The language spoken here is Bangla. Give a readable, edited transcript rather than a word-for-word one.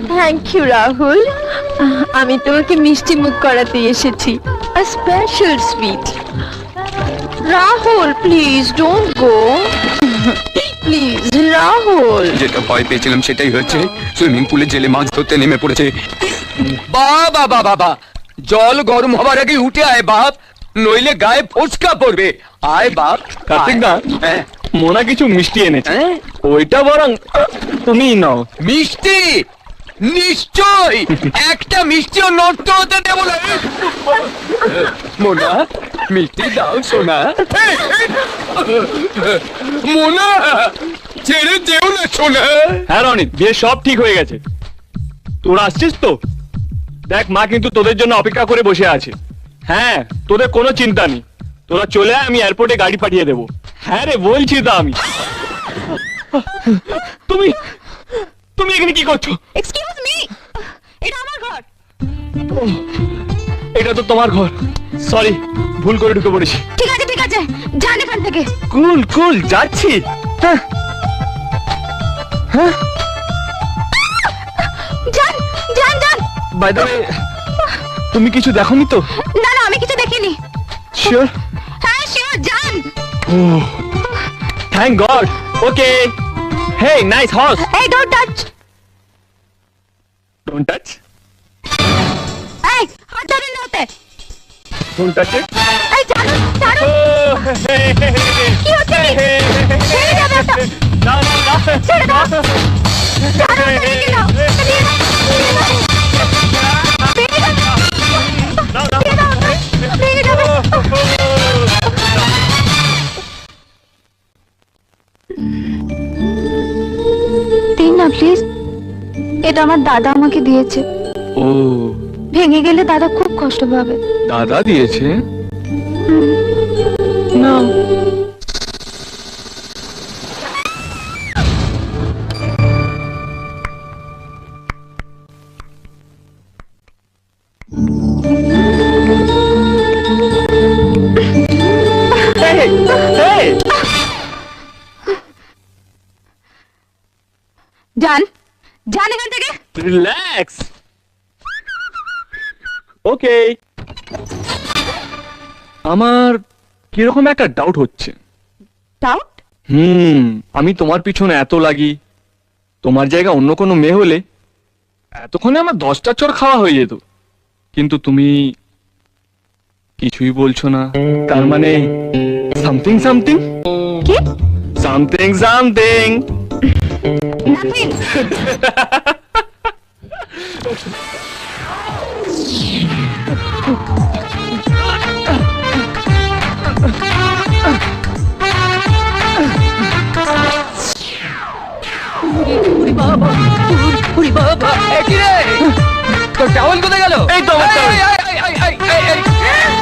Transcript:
থ্যাংক ইউ রাহুল, আমি তোমাকে মিষ্টি মুখ করাতে এসেছি, a special sweet. Rahul please don't go, please Rahul. যেটা ভয় পেয়েছিলাম সেটাই হচ্ছে, সুইমিং পুলে জেলে মাছ ধরতে নেমে পড়েছে। বাবা বাবা বাবা, জল গরম হবার আগে উঠে আয় বাপ, নইলে গায়ে ফোসকা পড়বে। আয় বাপ। কার্তিক দা, হ্যাঁ, মোনা কিছু মিষ্টি এনেছে, হ্যাঁ? ওইটা বরং তুমিই নাও। মিষ্টি? নিশ্চয়, একটা মিষ্টিও নষ্ট হতে দেবো না। মোনা, মিষ্টি দাও সোনা। মোনা, ছেড়ে যেও না সোনা। হ্যাঁ রনিত, বিয়ে সব ঠিক হয়ে গেছে। তোরা আসছিস তো? দেখ, মা কিন্তু তোদের জন্য অপেক্ষা করে বসে আছে। হ্যাঁ, তোদের কোনো চিন্তা নেই, তোরা চলে আয়, আমি এয়ারপোর্টে গাড়ি পাঠিয়ে দেবো। হ্যাঁ রে, বলছি তো আমি। তুমি তুমি এখানে কি করছো? এক্সকিউজ মি, এটা আমার ঘর। এটা তো তোমার ঘর। সরি, ভুল করে ঢুকে পড়েছি। ঠিক আছে ঠিক আছে, যান এখান থেকে। কুল কুল, যাচ্ছি। হ্যাঁ হ্যাঁ, যান যান যান। বাই দ্য ওয়ে, তুমি কিছু দেখোনি তো? না না, আমি কিছু দেখিনি। শিওর? হ্যাঁ শিওর, যান। Thank God. Okay, hey, nice horse. এই ডোন্ট টাচ। Don't touch. এই হাত ধরে নাওতে। Don't touch it. এই জানো জানো কি হচ্ছে কি? ছেড়ে যাবে ওটা। না না না, ছেড়ে দাও। জানো ছেড়ে দিলাম। দিয়ে দাও। দিয়ে দাও। দিয়ে দাও। দিয়ে যাবে। দিন না প্লিজ, এটা আমার দাদা আমাকে দিয়েছে। ও, ভেঙে গেলে দাদা খুব কষ্ট পাবে। দাদা দিয়েছে? না, যান যান এখান থেকে। রিল্যাক্স। ওকে, আমার কিরকম একটা ডাউট হচ্ছে। ডাউট? আমি তোমার পিছনে এত লাগি, তোমার জায়গা অন্য কোনো মেয়ে হলে এতক্ষণে আমার 10টা চড় খাওয়া হয়ে যেত, কিন্তু তুমি কিছুই বলছো না। তার মানে সামথিং সামথিং কি? Something something. নাথিং। বাবা, বাবা, একই রে, তোর টাওয়াল কোথায় গেল? এই তো আমার towel।